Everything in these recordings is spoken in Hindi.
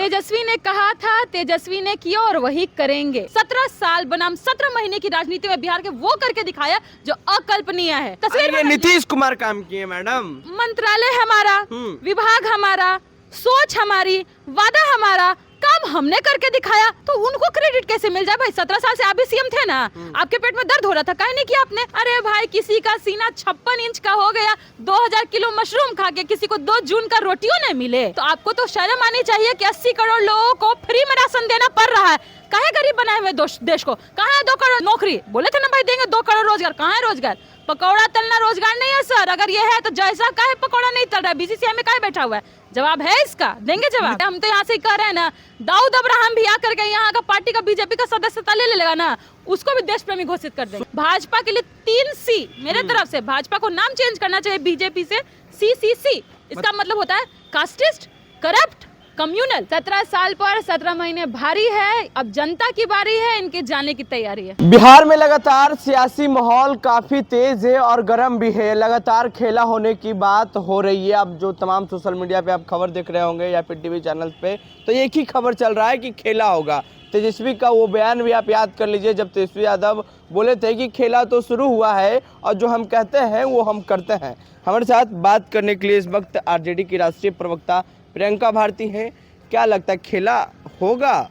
तेजस्वी ने कहा था, तेजस्वी ने किया और वही करेंगे। 17 साल बनाम 17 महीने की राजनीति में बिहार के वो करके दिखाया जो अकल्पनीय है। ये नीतीश कुमार काम किए मैडम। मंत्रालय हमारा, विभाग हमारा, सोच हमारी, वादा हमारा, काम हमने करके दिखाया, तो उनको क्रेडिट कैसे मिल जाए भाई? 17 साल से आप भी सीएम थे ना, आपके पेट में दर्द हो रहा था, काहे नहीं किया आपने? अरे भाई किसी का सीना 56 इंच का हो गया 2000 किलो मशरूम खा के, किसी को 2 जून का रोटियों नहीं मिले, तो आपको तो शर्म आनी चाहिए कि 80 करोड़ लोगों को फ्री में राशन देना पड़ रहा है। काहे गरीब बनाए हुए देश को? कहाँ है 2 करोड़ नौकरी? बोले थे ना भाई देंगे 2 करोड़ रोजगार, कहाँ है रोजगार? पकौड़ा तलना रोजगार नहीं है सर। अगर ये है तो जैसा काहे पकौड़ा नहीं तल रहा है? बीसीसीआई में काहे बैठा हुआ है? जवाब है इसका, देंगे जवाब। हम तो यहाँ से कह रहे हैं ना, दाऊद अब्राहम भी आकर के यहाँ का पार्टी का बीजेपी का सदस्यता ले लेगा ना, उसको भी देश प्रेमी घोषित कर देंगे। भाजपा के लिए 3 सी मेरे तरफ से, भाजपा को नाम चेंज करना चाहिए बीजेपी से CCC। इसका मतलब होता है कास्टिस्ट, करप्ट, कम्युनल। 17 साल पर 17 महीने भारी है, अब जनता की बारी है, इनके जाने की तैयारी है। बिहार में लगातार सियासी माहौल काफी तेज है और गर्म भी है। लगातार खेला होने की बात हो रही है। अब जो तमाम सोशल मीडिया पे आप खबर देख रहे होंगे या फिर टीवी चैनल पे, तो एक ही खबर चल रहा है कि खेला होगा। तेजस्वी का वो बयान भी आप याद कर लीजिए, जब तेजस्वी यादव बोले थे कि खेला तो शुरू हुआ है और जो हम कहते हैं वो हम करते हैं। हमारे साथ बात करने के लिए इस वक्त आरजेडी की राष्ट्रीय प्रवक्ता प्रियंका भारती हैं। क्या लगता है खेला होगा?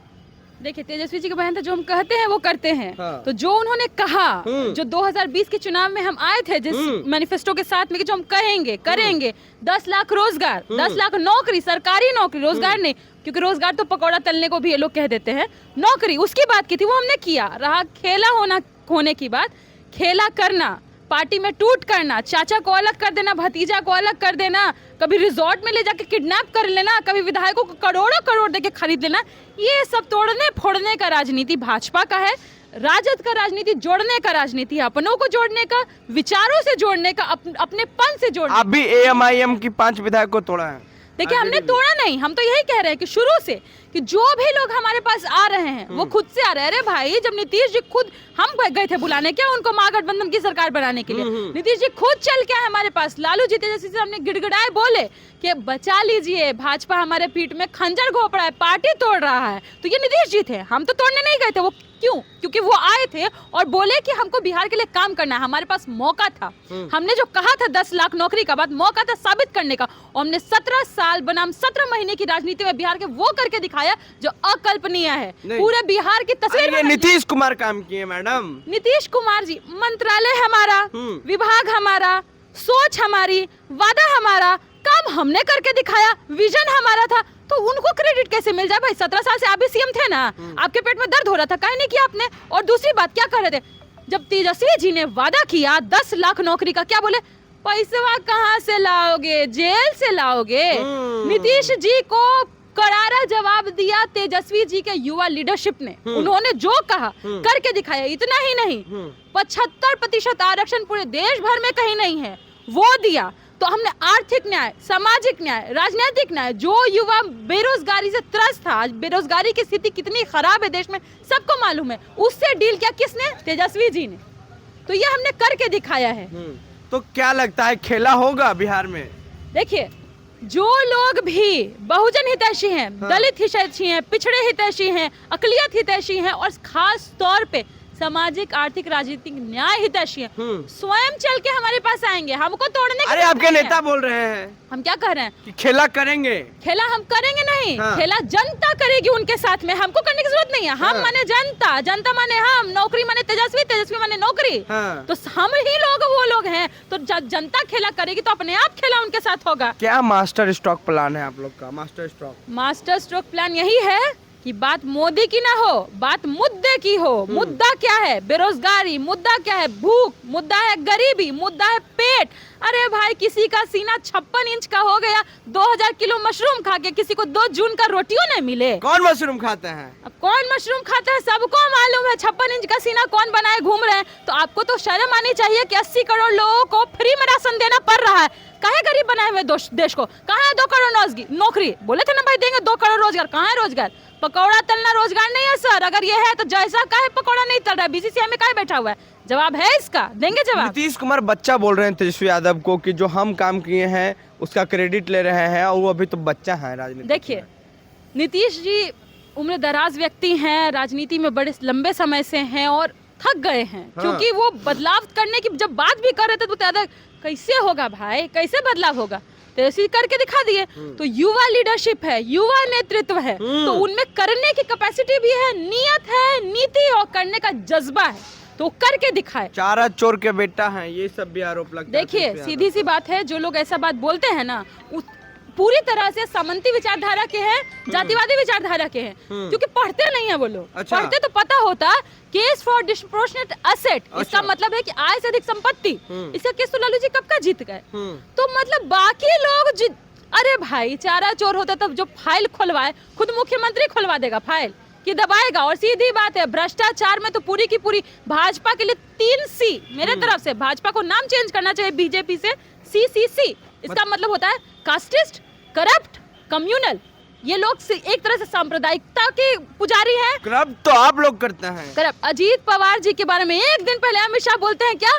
देखिए तेजस्वी जी का बयान था, जो हम कहते हैं वो करते हैं। हाँ। तो जो उन्होंने कहा, जो 2020 के चुनाव में हम आए थे जिस मैनिफेस्टो के साथ में कि जो हम कहेंगे करेंगे, 10 लाख रोजगार, 10 लाख नौकरी, सरकारी नौकरी, रोजगार नहीं, क्योंकि रोजगार तो पकौड़ा तलने को भी ये लोग कह देते हैं, नौकरी उसकी बात की थी, वो हमने किया। रहा खेला होने की बात, खेला करना, पार्टी में टूट करना, चाचा को अलग कर देना, भतीजा को अलग कर देना, कभी रिजॉर्ट में ले जाके किडनैप कर लेना, कभी विधायकों को करोड़ों करोड़ देके खरीद लेना, ये सब तोड़ने फोड़ने का राजनीति भाजपा का है। राजद का राजनीति जोड़ने का राजनीति है, अपनों को जोड़ने का, विचारों से जोड़ने का, अपने पन से जोड़ने। आप भी AMIM की 5 विधायक को तोड़ा है। देखिए हमने तोड़ा नहीं, हम तो यही कह रहे हैं कि शुरू से कि जो भी लोग हमारे पास आ रहे हैं वो खुद से आ रहे हैं। अरे भाई जब नीतीश जी खुद, हम गए थे बुलाने क्या उनको महागठबंधन की सरकार बनाने के लिए, नीतीश जी खुद चल के आए हमारे पास, लालू जी तेजस्वी से हमने गिड़गिड़ाए बोले कि बचा लीजिए, भाजपा हमारे पीठ में खंजर घोंप रहा है, पार्टी तोड़ रहा है, तो ये नीतीश जी थे, हम तो तोड़ने नहीं गए थे। वो क्यों? क्योंकि वो आए थे और बोले कि हमको बिहार के लिए काम करना है, हमारे पास मौका था। हमने जो कहा था 10 लाख नौकरी का बात, मौका था साबित करने का, और हमने 17 साल बनाम 17 महीने की राजनीति में बिहार के वो करके दिखाया जो अकल्पनीय है। पूरे बिहार की तस्वीर। ये नीतीश कुमार काम किए मैडम। नीतीश कुमार जी, मंत्रालय हमारा, विभाग हमारा, सोच हमारी, वादा हमारा, काम हमने करके दिखाया, विजन हमारा था, तो उनको क्रेडिट कैसे मिल जाए भाई? 17 साल से आप भी सीएम थे ना, आपके पेट में दर्द हो रहा था, काहे नहीं किया आपने? और दूसरी बात क्या कर रहे थे, जब तेजस्वी जी ने वादा किया 10 लाख नौकरी का, क्या बोले? पैसा कहाँ से लाओगे? जेल से लाओगे। नीतीश जी को करारा जवाब दिया तेजस्वी जी के युवा लीडरशिप ने। उन्होंने जो कहा करके दिखाया। इतना ही नहीं, 75% आरक्षण पूरे देश भर में कहीं नहीं है, वो दिया। तो हमने आर्थिक न्याय, सामाजिक न्याय, राजनीतिक न्याय, जो युवा बेरोजगारी से त्रस्त था, आज बेरोजगारी की स्थिति कितनी खराब है देश में सबको मालूम है, उससे डील किया किसने? तेजस्वी जी ने। तो ये हमने करके दिखाया है। तो क्या लगता है खेला होगा बिहार में? देखिए जो लोग भी बहुजन हितैषी हैं, दलित हितैषी हैं, पिछड़े हितैषी हैं, अकलियत हितैषी हैं और खास तौर पे सामाजिक आर्थिक राजनीतिक न्याय हितैषी हैं, स्वयं चल के हमारे पास आएंगे, हमको तोड़ने की। अरे आपके नेता बोल रहे हैं, हम क्या कह रहे हैं कि खेला करेंगे। खेला हम करेंगे नहीं, खेला जनता करेगी उनके साथ में, हमको करने की जरूरत नहीं है। हम माने जनता, जनता माने हम, नौकरी माने तेजस्वी, तेजस्वी माने नौकरी। तो हम ही लोग वो लोग हैं, तो जनता खेला करेगी तो अपने आप खेला उनके साथ होगा। क्या मास्टर स्ट्रोक प्लान है आप लोग का? मास्टर स्ट्रोक प्लान यही है कि बात मोदी की ना हो, बात मुद्दे की हो। मुद्दा क्या है? बेरोजगारी। मुद्दा क्या है? भूख। मुद्दा है गरीबी। मुद्दा है पेट। अरे भाई किसी का सीना 56 इंच का हो गया 2000 किलो मशरूम खा के, किसी को 2 जून का रोटियों नहीं मिले। कौन मशरूम खाता है? अब कौन मशरूम खाता है सबको मालूम है। 56 इंच का सीना कौन बनाए घूम रहे हैं? तो आपको तो शर्म आनी चाहिए कि 80 करोड़ लोगों को फ्री में राशन देना पड़ रहा है। काहे गरीब बनाए हुए देश को? कहाँ है 2 करोड़ नौकरी? बोले थे ना भाई देंगे 2 करोड़ रोजगार, कहाँ है रोजगार? पकौड़ा तलना रोजगार नहीं है सर। अगर ये है तो जैसा काहे पकौड़ा नहीं तल रहा है? बीसीसीआई में काहे बैठा हुआ है? जवाब है इसका, देंगे जवाब। नीतीश कुमार बच्चा बोल रहे हैं तेजस्वी यादव को कि जो हम काम किए हैं उसका क्रेडिट ले रहे हैं और वो अभी तो बच्चा है राजनीति। देखिए नीतीश जी उम्र दराज व्यक्ति हैं, राजनीति में बड़े लंबे समय से हैं और थक गए हैं। हाँ। क्योंकि वो बदलाव करने की जब बात भी कर रहे थे तो कहते कैसे होगा भाई, कैसे बदलाव होगा, तो ऐसे करके दिखा दिए। तो युवा लीडरशिप है, युवा नेतृत्व है, तो उनमें करने की कैपेसिटी भी है, नियत है, नीति और करने का जज्बा है, तो करके दिखाए। चारा चोर के बेटा हैं, ये सब भी आरोप लगता है। देखिए सीधी सी बात है, जो लोग ऐसा बात बोलते हैं ना पूरी तरह से सामंती विचारधारा के हैं, जातिवादी विचारधारा के हैं, क्योंकि पढ़ते नहीं है वो लोग। अच्छा। पढ़ते तो पता होता केस फॉर डिस्प्रोपोर्शनेट एसेट, अच्छा। इसका मतलब है कि आय से अधिक संपत्ति, इसका केस तो लालू जी कब का जीत गए। तो मतलब बाकी लोग अरे भाई चारा चोर होता तब जो फाइल खुलवाए, खुद मुख्यमंत्री खुलवा देगा फाइल कि दबाएगा। और सीधी बात है, भ्रष्टाचार में तो पूरी की पूरी भाजपा के लिए 3 C मेरे तरफ से, भाजपा को नाम चेंज करना चाहिए बीजेपी से CCC। इसका मतलब होता है कास्टिस्ट, करप्ट, कम्युनल। ये लोग एक तरह से सांप्रदायिकता के पुजारी हैं। करप्ट तो आप लोग करते हैं। करप्ट अजीत पवार जी के बारे में एक दिन पहले अमित शाह बोलते हैं क्या,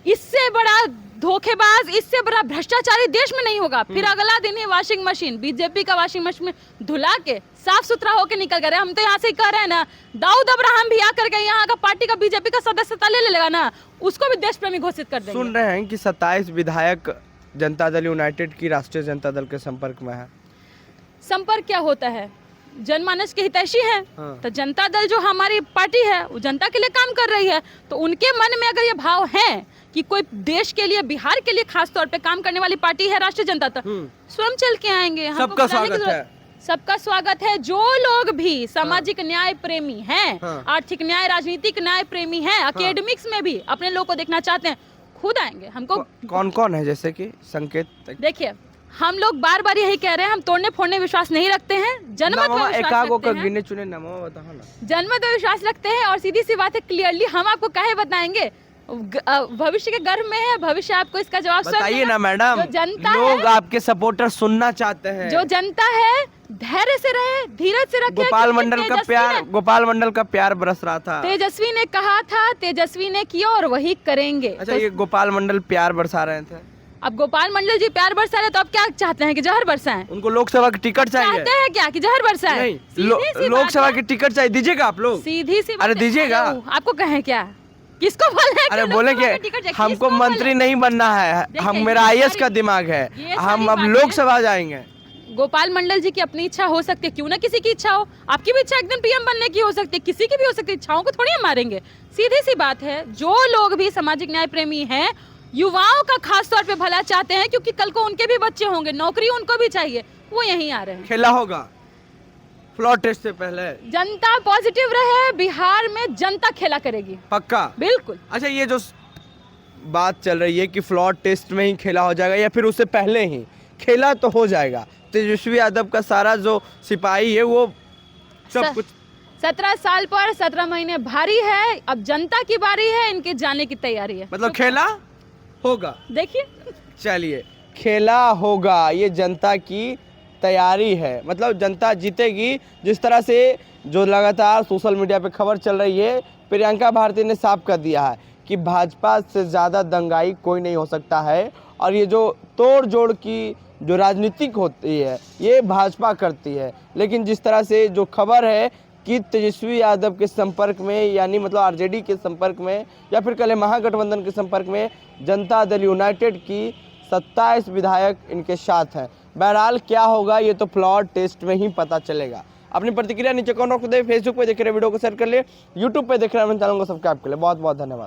इससे बड़ा धोखेबाज, इससे बड़ा भ्रष्टाचारी देश में नहीं होगा। फिर अगला दिन ही वॉशिंग मशीन, बीजेपी का वॉशिंग मशीन धुला के साफ सुथरा होके निकल गए। हम तो यहाँ से कह रहे हैं ना, दाऊद अब्राहम भी आकर के यहाँ का पार्टी का बीजेपी का सदस्यता ले लेगा ना, उसको भी देश प्रेमी घोषित कर देंगे। सुन रहे हैं कि 27 विधायक जनता दल यूनाइटेड की राष्ट्रीय जनता दल के संपर्क में है। संपर्क क्या होता है, जनमानस के हितैषी है। हाँ। तो जनता दल जो हमारी पार्टी है वो जनता के लिए काम कर रही है, तो उनके मन में अगर ये भाव है कि कोई देश के लिए, बिहार के लिए खास तौर पे काम करने वाली पार्टी है राष्ट्रीय जनता दल, स्वयं चल के आएंगे। हमको सबका बुलाने की स्वागत जरूरत- है। सबका स्वागत है। जो लोग भी सामाजिक न्याय प्रेमी हैं, हाँ। आर्थिक न्याय, राजनीतिक न्याय प्रेमी हैं, एकेडमिक्स में भी अपने लोग को देखना चाहते हैं, खुद आएंगे। हमको कौन कौन है, जैसे कि संकेत? देखिए, हम लोग बार बार यही कह रहे हैं, हम तोड़ने फोड़ने विश्वास नहीं रखते हैं, जनमत में विश्वास रखते हैं। गिने चुने नामों बताओ ना। जनमत में विश्वास रखते हैं और सीधी सी बात है, क्लियरली हम आपको काहे बताएंगे, भविष्य के गर्भ में है, भविष्य आपको इसका जवाब स्वयं बताइए देगा। ना मैडम, जो जनता लोग है, आपके सपोर्टर सुनना चाहते हैं। जो जनता है धैर्य से रहे, धीरज से रखे। गोपाल मंडल का प्यार बरस रहा था। तेजस्वी ने कहा था, तेजस्वी ने किया और वही करेंगे। अच्छा, ये गोपाल मंडल प्यार बरसा रहे थे। अब गोपाल मंडल जी प्यार बरसा रहे, तो अब क्या चाहते हैं कि जहर बरसाएं? उनको लोकसभा की टिकट चाहिए। चाहते हैं क्या कि जहर बरसाएं? नहीं, सीधी सी बात लोकसभा है। की टिकट चाहिए, दीजिएगा आप लोग? सीधी सी बात अरे है। दीजिएगा। आपको कहें क्या, किसको बोले? अरे बोले कि हमको मंत्री नहीं बनना है, हम मेरा IAS का दिमाग है, हम अब लोकसभा जाएंगे। गोपाल मंडल जी की अपनी इच्छा हो सकती है, क्यों ना किसी की इच्छा हो। आपकी भी इच्छा एक दिन PM बनने की हो सकती है, किसी की भी हो सकती है। इच्छाओं को थोड़ी हम मारेंगे। सीधी सी बात है, जो लोग भी सामाजिक न्याय प्रेमी हैं, युवाओं का खास तौर पे भला चाहते हैं, क्योंकि कल को उनके भी बच्चे होंगे, नौकरी उनको भी चाहिए, वो यहीं आ रहे हैं। खेला होगा फ्लोर टेस्ट से पहले। जनता पॉजिटिव रहे, बिहार में जनता खेला करेगी, पक्का? बिल्कुल। अच्छा, ये जो बात चल रही है कि फ्लोर टेस्ट में ही खेला हो जाएगा या फिर उससे पहले ही खेला, तो हो जाएगा। तेजस्वी यादव का सारा जो सिपाही है वो सब कुछ 17 साल पर 17 महीने भारी है। अब जनता की बारी है, इनके जाने की तैयारी है। मतलब खेला होगा। देखिए, चलिए, खेला होगा, ये जनता की तैयारी है। मतलब जनता जीतेगी। जिस तरह से जो लगातार सोशल मीडिया पे खबर चल रही है, प्रियंका भारती ने साफ कर दिया है कि भाजपा से ज़्यादा दंगाई कोई नहीं हो सकता है। और ये जो तोड़ जोड़ की जो राजनीतिक होती है, ये भाजपा करती है। लेकिन जिस तरह से जो खबर है कि तेजस्वी यादव के संपर्क में, यानी मतलब RJD के संपर्क में, या फिर कल महागठबंधन के संपर्क में जनता दल यूनाइटेड की 27 विधायक इनके साथ हैं। बहरहाल क्या होगा ये तो फ्लोर टेस्ट में ही पता चलेगा। अपनी प्रतिक्रिया नीचे कमेंट बॉक्स में दें। फेसबुक पे देख रहे वीडियो को शेयर कर ले, यूट्यूब पे देख रहे हैं चैनल को सब्सक्राइब कर ले। बहुत बहुत धन्यवाद।